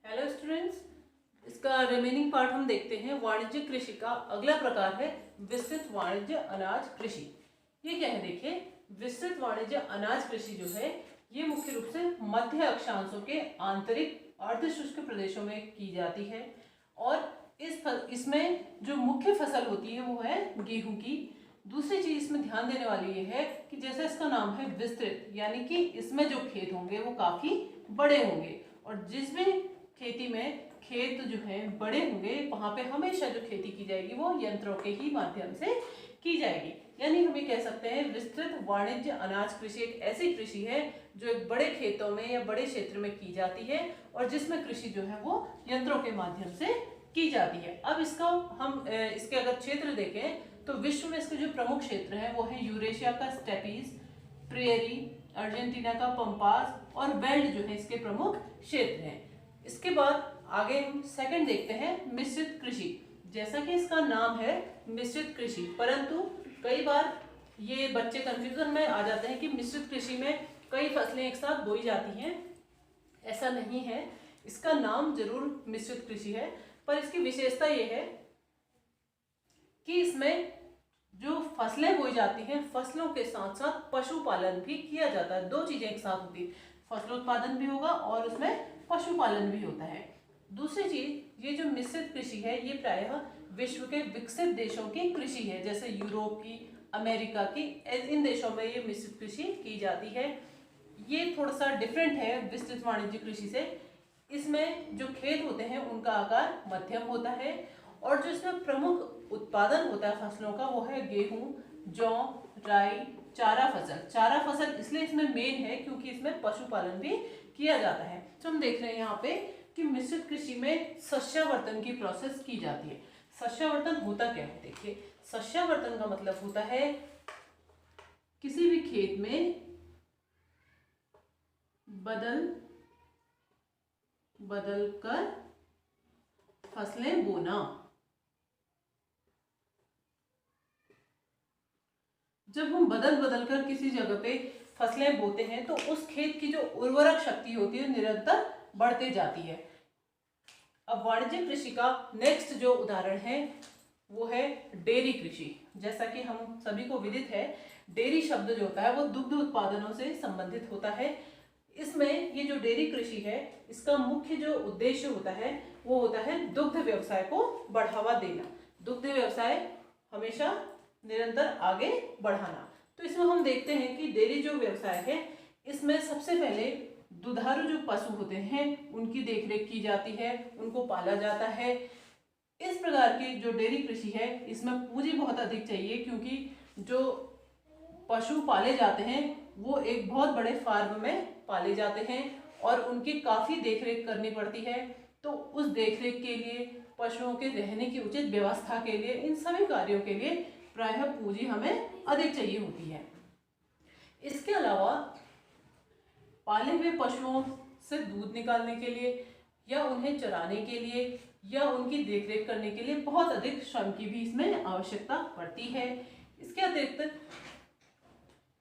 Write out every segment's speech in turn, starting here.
Hello students, इसका remaining part हम देखते हैं। वाणिज्य कृषि का अगला प्रकार है विस्तृत वाणिज्य अनाज कृषि। ये क्या है? देखिए, विस्तृत वाणिज्य अनाज कृषि जो है ये मुख्य रूप से मध्य अक्षांशों के आंतरिक अर्धशुष्क प्रदेशों में की जाती है और इसमें जो मुख्य फसल होती है वो है गेहूं की। दूसरी चीज इसमें ध्यान देने वाली ये है कि जैसे इसका नाम है विस्तृत, यानी कि इसमें जो खेत होंगे वो काफी बड़े होंगे और जिसमें खेती में खेत जो है बड़े होंगे वहां पे हमेशा जो खेती की जाएगी वो यंत्रों के ही माध्यम से की जाएगी। यानी हम ये कह सकते हैं विस्तृत वाणिज्य अनाज कृषि एक ऐसी कृषि है जो एक बड़े खेतों में या बड़े क्षेत्र में की जाती है और जिसमें कृषि जो है वो यंत्रों के माध्यम से की जाती है। अब इसका हम इसके अगर क्षेत्र देखें तो विश्व में इसके जो प्रमुख क्षेत्र है वो है यूरेशिया का स्टेपीज, प्रेयरी, अर्जेंटीना का पंपास और बेल्ट जो है इसके प्रमुख क्षेत्र हैं। इसके बाद आगे हम सेकंड देखते हैं मिश्रित कृषि। जैसा कि इसका नाम है मिश्रित कृषि, परंतु कई बार ये बच्चे कंफ्यूजन में आ जाते हैं कि मिश्रित कृषि में कई फसलें एक साथ बोई जाती हैं। ऐसा नहीं है, इसका नाम जरूर मिश्रित कृषि है पर इसकी विशेषता ये है कि इसमें जो फसलें बोई जाती हैं फसलों के साथ साथ पशुपालन भी किया जाता है। दो चीजें एक साथ होती है, फसलोत्पादन भी होगा और उसमें पशुपालन भी होता है। दूसरी चीज, ये जो मिश्रित कृषि है ये प्रायः विश्व के विकसित देशों की कृषि है, जैसे यूरोप की, अमेरिका की, इन देशों में ये मिश्रित कृषि की जाती है। ये थोड़ा सा डिफरेंट है विस्तृत वाणिज्य कृषि से। इसमें जो खेत होते हैं उनका आकार मध्यम होता है और जो इसमें प्रमुख उत्पादन होता है फसलों का वो है गेहूं, जौ, राई, चारा फसल। चारा फसल इसलिए इसमें मेन है क्योंकि इसमें पशुपालन भी किया जाता है। तो हम देख रहे हैं यहाँ पे कि मिश्रित कृषि में शस्यावर्तन की प्रोसेस की जाती है। शस्यावर्तन होता क्या है? देखिए, शस्यावर्तन का मतलब होता है किसी भी खेत में बदल कर फसलें बोना। जब हम बदल कर किसी जगह पे फसलें बोते हैं तो उस खेत की जो उर्वरक शक्ति होती है निरंतर बढ़ते जाती है। अब वाणिज्य कृषि का नेक्स्ट जो उदाहरण है वो है डेयरी कृषि। जैसा कि हम सभी को विदित है, डेयरी शब्द जो होता है वो दुग्ध उत्पादनों से संबंधित होता है। इसमें ये जो डेयरी कृषि है इसका मुख्य जो उद्देश्य होता है वो होता है दुग्ध व्यवसाय को बढ़ावा देना, दुग्ध व्यवसाय हमेशा निरंतर आगे बढ़ाना। तो इसमें हम देखते हैं कि डेयरी जो व्यवसाय है इसमें सबसे पहले दुधारू जो पशु होते हैं उनकी देखरेख की जाती है, उनको पाला जाता है। इस प्रकार की जो डेयरी कृषि है इसमें पूंजी बहुत अधिक चाहिए क्योंकि जो पशु पाले जाते हैं वो एक बहुत बड़े फार्म में पाले जाते हैं और उनकी काफी देखरेख करनी पड़ती है। तो उस देखरेख के लिए, पशुओं के रहने की उचित व्यवस्था के लिए, इन सभी कार्यों के लिए प्रायः पूंजी हमें अधिक चाहिए होती है। इसके अलावा पाले हुए पशुओं से दूध निकालने के लिए या उन्हें चराने के लिए या उनकी देखरेख करने के लिए बहुत अधिक श्रम की भी इसमें आवश्यकता पड़ती है। इसके अतिरिक्त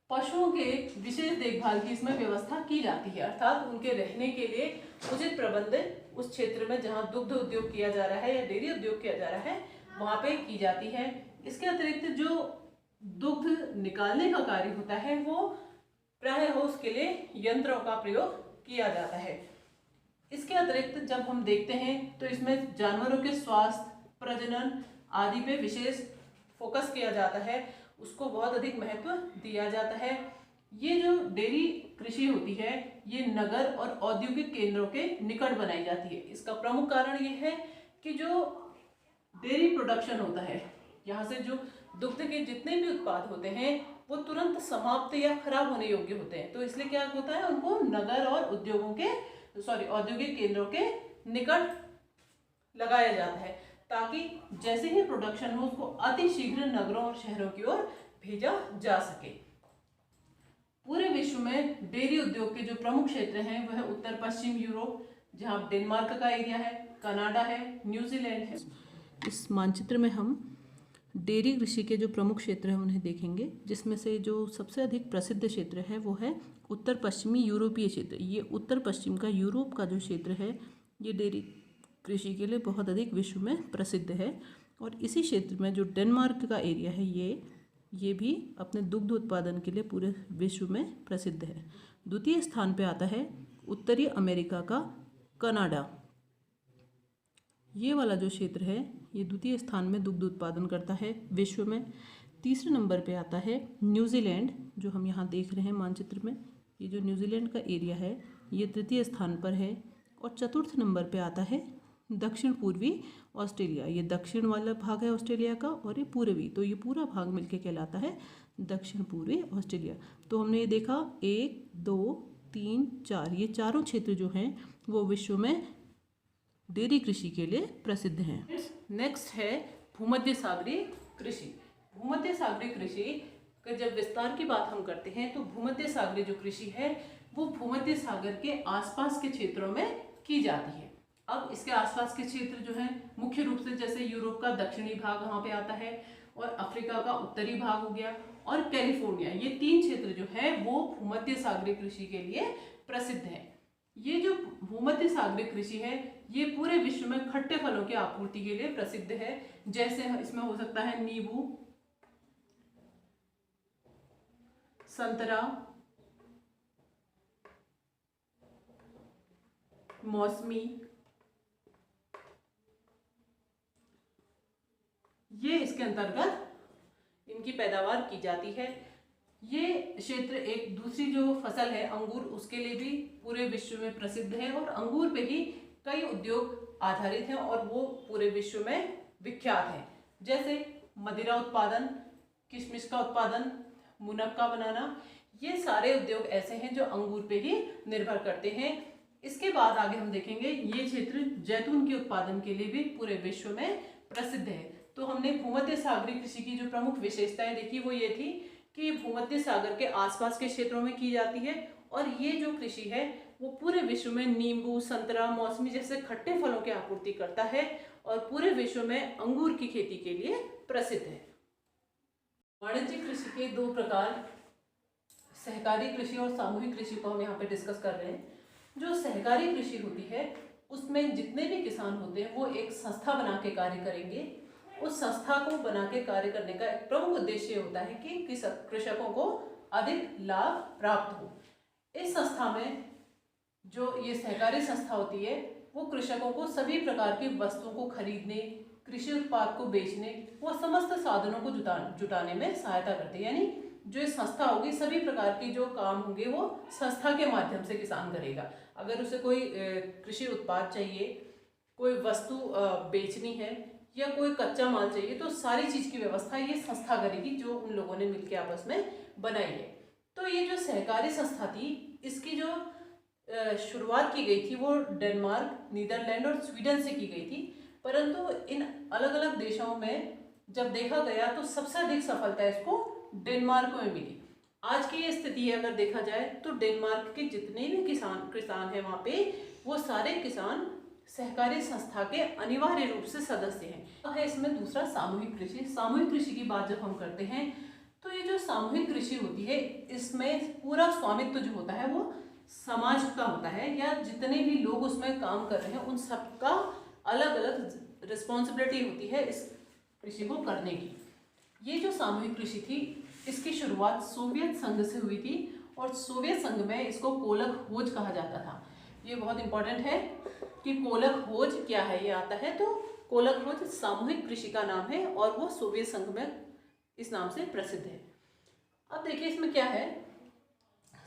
पशुओं के विशेष देखभाल की इसमें व्यवस्था की जाती है, अर्थात उनके रहने के लिए उचित प्रबंध उस क्षेत्र में जहां दुग्ध उद्योग किया जा रहा है या डेयरी उद्योग किया जा रहा है वहां पे की जाती है। इसके अतिरिक्त जो दुग्ध निकालने का कार्य होता है वो प्रायः उसके लिए यंत्रों का प्रयोग किया जाता है। इसके अतिरिक्त जब हम देखते हैं तो इसमें जानवरों के स्वास्थ्य, प्रजनन आदि पे विशेष फोकस किया जाता है, उसको बहुत अधिक महत्व दिया जाता है। ये जो डेयरी कृषि होती है ये नगर और औद्योगिक केंद्रों के निकट बनाई जाती है। इसका प्रमुख कारण ये है कि जो डेयरी प्रोडक्शन होता है, यहाँ से जो दुग्ध के जितने भी उत्पाद होते हैं वो तुरंत समाप्त या खराब होने योग्य होते हैं, तो इसलिए क्या होता है उनको नगर और औद्योगिक केंद्रों के निकट लगाया जाता है ताकि जैसे ही प्रोडक्शन हो उसको अति शीघ्र नगरों और शहरों की ओर भेजा जा सके। पूरे विश्व में डेयरी उद्योग के जो प्रमुख क्षेत्र हैं वह उत्तर पश्चिम यूरोप, जहाँ डेनमार्क का एरिया है, कनाडा है, न्यूजीलैंड है। इस मानचित्र में हम डेयरी कृषि के जो प्रमुख क्षेत्र हैं उन्हें देखेंगे, जिसमें से जो सबसे अधिक प्रसिद्ध क्षेत्र है वो है उत्तर पश्चिमी यूरोपीय क्षेत्र। ये उत्तर पश्चिम का यूरोप का जो क्षेत्र है ये डेयरी कृषि के लिए बहुत अधिक विश्व में प्रसिद्ध है। और इसी क्षेत्र में जो डेनमार्क का एरिया है ये भी अपने दुग्ध उत्पादन के लिए पूरे विश्व में प्रसिद्ध है। द्वितीय स्थान पे आता है उत्तरी अमेरिका का कनाडा। ये वाला जो क्षेत्र है ये द्वितीय स्थान में दुग्ध उत्पादन करता है विश्व में। तीसरे नंबर पे आता है न्यूजीलैंड, जो हम यहाँ देख रहे हैं मानचित्र में। ये जो न्यूजीलैंड का एरिया है ये तृतीय स्थान पर है। और चतुर्थ नंबर पे आता है दक्षिण पूर्वी ऑस्ट्रेलिया। ये दक्षिण वाला भाग है ऑस्ट्रेलिया का, और ये पूर्वी, तो ये पूरा भाग मिलके कहलाता है दक्षिण पूर्वी ऑस्ट्रेलिया। तो हमने ये देखा 1, 2, 3, 4, ये चारों क्षेत्र जो हैं वो विश्व में डेयरी कृषि के लिए प्रसिद्ध हैं। नेक्स्ट है भूमध्य सागरीय कृषि। भूमध्य सागरीय कृषि का जब विस्तार की बात हम करते हैं तो भूमध्य सागरीय जो कृषि है वो भूमध्य सागर के आसपास के क्षेत्रों में की जाती है। अब इसके आसपास के क्षेत्र जो हैं मुख्य रूप से जैसे यूरोप का दक्षिणी भाग वहाँ पे आता है, और अफ्रीका का उत्तरी भाग हो गया, और कैलिफोर्निया, ये 3 क्षेत्र जो है वो भूमध्य सागरीय कृषि के लिए प्रसिद्ध है। ये जो भूमध्य सागरीय कृषि है ये पूरे विश्व में खट्टे फलों की आपूर्ति के लिए प्रसिद्ध है। जैसे इसमें हो सकता है नींबू, संतरा, मौसमी, ये इसके अंतर्गत इनकी पैदावार की जाती है। ये क्षेत्र एक दूसरी जो फसल है अंगूर, उसके लिए भी पूरे विश्व में प्रसिद्ध है, और अंगूर पे ही कई उद्योग आधारित हैं और वो पूरे विश्व में विख्यात है। जैसे मदिरा उत्पादन, किशमिश का उत्पादन, मुनक्का बनाना, ये सारे उद्योग ऐसे हैं जो अंगूर पे ही निर्भर करते हैं। इसके बाद आगे हम देखेंगे ये क्षेत्र जैतून के उत्पादन के लिए भी पूरे विश्व में प्रसिद्ध है। तो हमने भूमध्य सागरीय कृषि की जो प्रमुख विशेषताएं देखी वो ये थी कि भूमध्य सागर के आसपास के क्षेत्रों में की जाती है, और ये जो कृषि है वो पूरे विश्व में नींबू, संतरा, मौसमी जैसे खट्टे फलों की आपूर्ति करता है, और पूरे विश्व में अंगूर की खेती के लिए प्रसिद्ध है। वाणिज्यिक कृषि के 2 प्रकार, सहकारी कृषि और सामूहिक कृषि को हम यहाँ पे डिस्कस कर रहे हैं। जो सहकारी कृषि होती है उसमें जितने भी किसान होते हैं वो एक संस्था बना के कार्य करेंगे। उस संस्था को बना के कार्य करने का एक प्रमुख उद्देश्य होता है कि कृषकों को अधिक लाभ प्राप्त हो। इस संस्था में जो ये सहकारी संस्था होती है वो कृषकों को सभी प्रकार की वस्तुओं को खरीदने, कृषि उत्पाद को बेचने, वो समस्त साधनों को जुटाने में सहायता करती है। यानी जो संस्था होगी सभी प्रकार की जो काम होंगे वो संस्था के माध्यम से किसान करेगा। अगर उसे कोई कृषि उत्पाद चाहिए, कोई वस्तु बेचनी है, या कोई कच्चा माल चाहिए, तो सारी चीज की व्यवस्था ये संस्था करेगी जो उन लोगों ने मिलकर आपस में बनाई है। तो ये जो सहकारी संस्था थी इसकी जो शुरुआत की गई थी वो डेनमार्क, नीदरलैंड और स्वीडन से की गई थी, परंतु इन अलग अलग देशों में जब देखा गया तो सबसे अधिक सफलता इसको डेनमार्क में मिली। आज की ये स्थिति अगर देखा जाए तो डेनमार्क के जितने भी किसान हैं वहाँ पे वो सारे किसान सहकारी संस्था के अनिवार्य रूप से सदस्य हैं। तो है इसमें दूसरा सामूहिक कृषि। सामूहिक कृषि की बात जब हम करते हैं तो ये जो सामूहिक कृषि होती है इसमें पूरा स्वामित्व जो होता है वो समाज का होता है, या जितने भी लोग उसमें काम कर रहे हैं उन सबका अलग अलग रिस्पॉन्सिबिलिटी होती है इस कृषि को करने की। ये जो सामूहिक कृषि थी इसकी शुरुआत सोवियत संघ से हुई थी, और सोवियत संघ में इसको कोलक होज कहा जाता था। ये बहुत इंपॉर्टेंट है कि कोलक होज क्या है, ये आता है तो कोलक होज सामूहिक कृषि का नाम है और वो सोवियत संघ में इस नाम से प्रसिद्ध है। अब देखिए इसमें क्या है,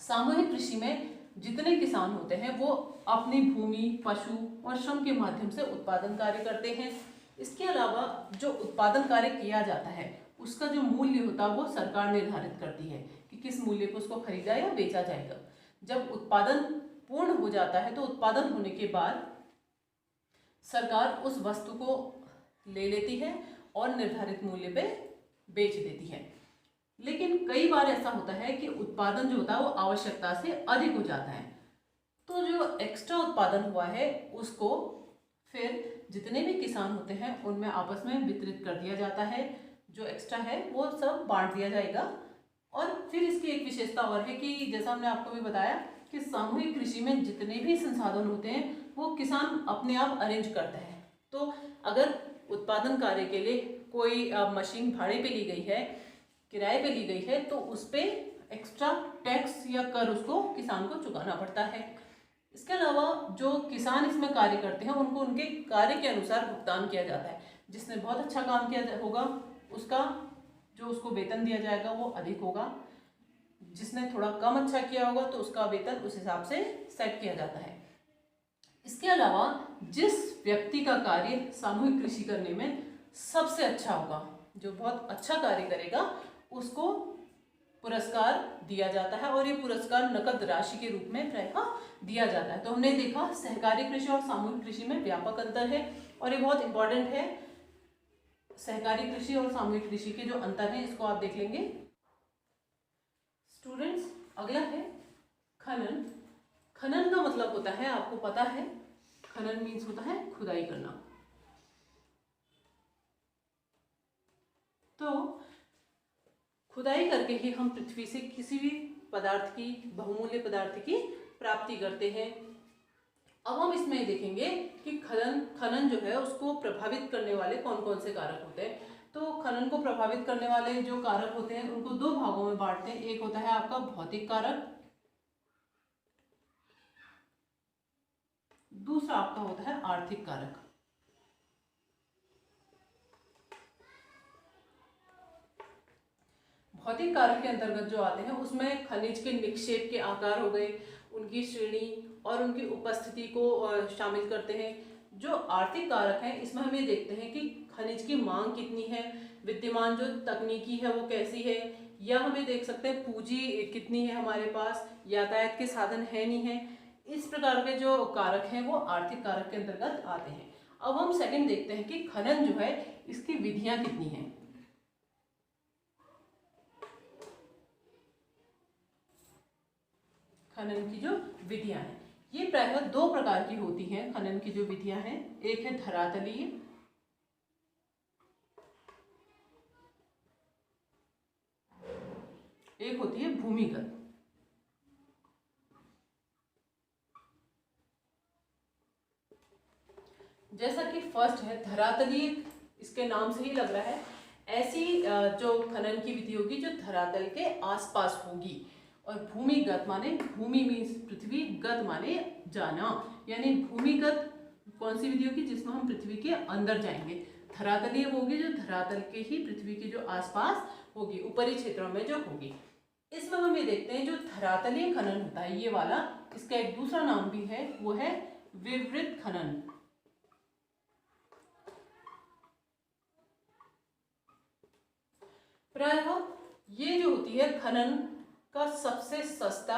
सामूहिक कृषि में जितने किसान होते हैं वो अपनी भूमि, पशु और श्रम के माध्यम से उत्पादन कार्य करते हैं। इसके अलावा जो उत्पादन कार्य किया जाता है उसका जो मूल्य होता है वो सरकार निर्धारित करती है कि किस मूल्य पर उसको खरीदा या बेचा जाएगा। जब उत्पादन पूर्ण हो जाता है तो उत्पादन होने के बाद सरकार उस वस्तु को ले लेती है और निर्धारित मूल्य पे बेच देती है। लेकिन कई बार ऐसा होता है कि उत्पादन जो होता है वो आवश्यकता से अधिक हो जाता है, तो जो एक्स्ट्रा उत्पादन हुआ है उसको फिर जितने भी किसान होते हैं उनमें आपस में वितरित कर दिया जाता है। जो एक्स्ट्रा है वो सब बांट दिया जाएगा। और फिर इसकी एक विशेषता और है कि जैसा हमने आपको भी बताया कि सामूहिक कृषि में जितने भी संसाधन होते हैं वो किसान अपने आप अरेंज करता है। तो अगर उत्पादन कार्य के लिए कोई मशीन भाड़े पे ली गई है, किराए पे ली गई है, तो उस पे एक्स्ट्रा टैक्स या कर उसको किसान को चुकाना पड़ता है। इसके अलावा जो किसान इसमें कार्य करते हैं उनको उनके कार्य के अनुसार भुगतान किया जाता है। जिसने बहुत अच्छा काम किया होगा उसका जो उसको वेतन दिया जाएगा वो अधिक होगा, जिसने थोड़ा कम अच्छा किया होगा तो उसका वेतन उस हिसाब से सेट किया जाता है। इसके अलावा जिस व्यक्ति का कार्य सामूहिक कृषि करने में सबसे अच्छा होगा, जो बहुत अच्छा कार्य करेगा, उसको पुरस्कार दिया जाता है और ये पुरस्कार नकद राशि के रूप में प्रायः दिया जाता है। तो हमने देखा सहकारी कृषि और सामूहिक कृषि में व्यापक अंतर है और ये बहुत इंपॉर्टेंट है। सहकारी कृषि और सामूहिक कृषि के जो अंतर है इसको आप देख लेंगे। स्टूडेंट्स, अगला है खनन। खनन का मतलब होता है, आपको पता है, खनन मीन्स होता है खुदाई करना। तो खुदाई करके ही हम पृथ्वी से किसी भी पदार्थ की, बहुमूल्य पदार्थ की प्राप्ति करते हैं। अब हम इसमें देखेंगे कि खनन जो है उसको प्रभावित करने वाले कौन कौन से कारक होते हैं। तो खनन को प्रभावित करने वाले जो कारक होते हैं उनको दो भागों में बांटते हैं। एक होता है आपका भौतिक कारक, दूसरा आपका होता है आर्थिक कारक। भौतिक कारक के अंतर्गत जो आते हैं उसमें खनिज के निक्षेप के आकार हो गए, उनकी श्रेणी और उनकी उपस्थिति को शामिल करते हैं। जो आर्थिक कारक हैं इसमें हम ये देखते हैं कि खनिज की मांग कितनी है, विद्यमान जो तकनीकी है वो कैसी है, या हमें देख सकते हैं पूंजी कितनी है हमारे पास, यातायात के साधन है नहीं है। इस प्रकार के जो कारक हैं वो आर्थिक कारक के अंतर्गत आते हैं। अब हम सेकंड देखते हैं कि खनन जो है इसकी विधियां कितनी हैं। खनन की जो विधियां हैं ये प्रायः दो प्रकार की होती हैं। खनन की जो विधियां हैं, एक है धरातलीय, एक होती है भूमिगत। जैसा कि फर्स्ट है धरातलीय, इसके नाम से ही लग रहा है, ऐसी जो खनन की विधि होगी जो धरातल के आसपास होगी। और भूमिगत माने भूमि मीन्स पृथ्वी, गत माने जाना, यानी भूमिगत कौन सी विधि होगी जिसमें हम पृथ्वी के अंदर जाएंगे। धरातलीय होगी जो धरातल के ही पृथ्वी के जो आसपास होगी, ऊपरी क्षेत्रों में जो होगी। इसमें हम ये देखते हैं जो धरातलीय खनन होता है ये वाला, इसका एक दूसरा नाम भी है, वो है विवृत खनन। प्रायः ये जो होती है खनन का सबसे सस्ता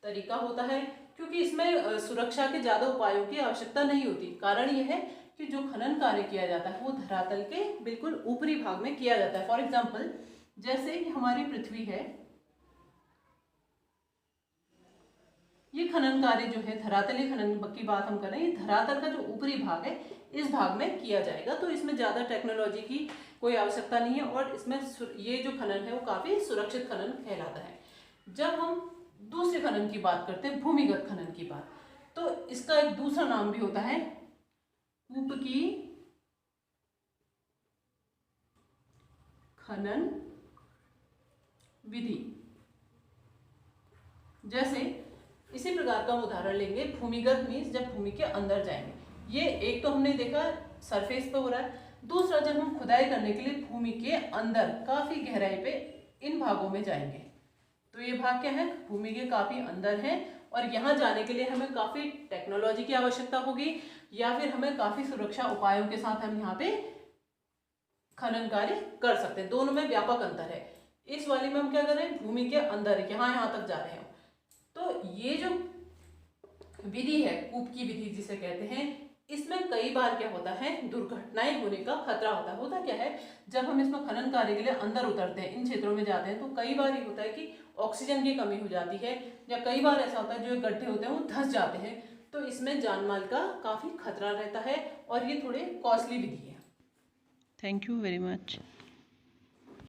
तरीका होता है, क्योंकि इसमें सुरक्षा के ज्यादा उपायों की आवश्यकता नहीं होती। कारण यह है कि जो खनन कार्य किया जाता है वो धरातल के बिल्कुल ऊपरी भाग में किया जाता है। फॉर एग्जाम्पल, जैसे हमारी पृथ्वी है, ये खनन कार्य जो है धरातलीय खनन की बात हम कर रहे हैं, ये धरातल का जो ऊपरी भाग है इस भाग में किया जाएगा। तो इसमें ज्यादा टेक्नोलॉजी की कोई आवश्यकता नहीं है और इसमें ये जो खनन है वो काफी सुरक्षित खनन कहलाता है। जब हम दूसरे खनन की बात करते हैं, भूमिगत खनन की बात, तो इसका एक दूसरा नाम भी होता है कूप की खनन विधि। जैसे इसी प्रकार का हम उदाहरण लेंगे, भूमिगत मीन्स जब भूमि के अंदर जाएंगे। ये एक तो हमने देखा सरफेस पे हो रहा है, दूसरा जब हम खुदाई करने के लिए भूमि के अंदर काफी गहराई पे इन भागों में जाएंगे। तो ये भाग क्या है, भूमि के काफी अंदर है और यहाँ जाने के लिए हमें काफी टेक्नोलॉजी की आवश्यकता होगी या फिर हमें काफी सुरक्षा उपायों के साथ हम यहाँ पे खनन कार्य कर सकते हैं। दोनों में व्यापक अंतर है। इस वाले में हम क्या कर रहे हैं, भूमि के अंदर यहाँ तक जा रहे हैं। तो ये जो विधि है कूप की विधि जिसे कहते हैं, इसमें कई बार क्या होता है, दुर्घटनाएं होने का खतरा होता है। होता क्या है, जब हम इसमें खनन कार्य के लिए अंदर उतरते हैं, इन क्षेत्रों में जाते हैं, तो कई बार ये होता है कि ऑक्सीजन की कमी हो जाती है या कई बार ऐसा होता है जो गड्ढे होते हैं वो धंस जाते हैं। तो इसमें जान माल का काफी खतरा रहता है और ये थोड़े कॉस्टली विधि है। Thank you very much.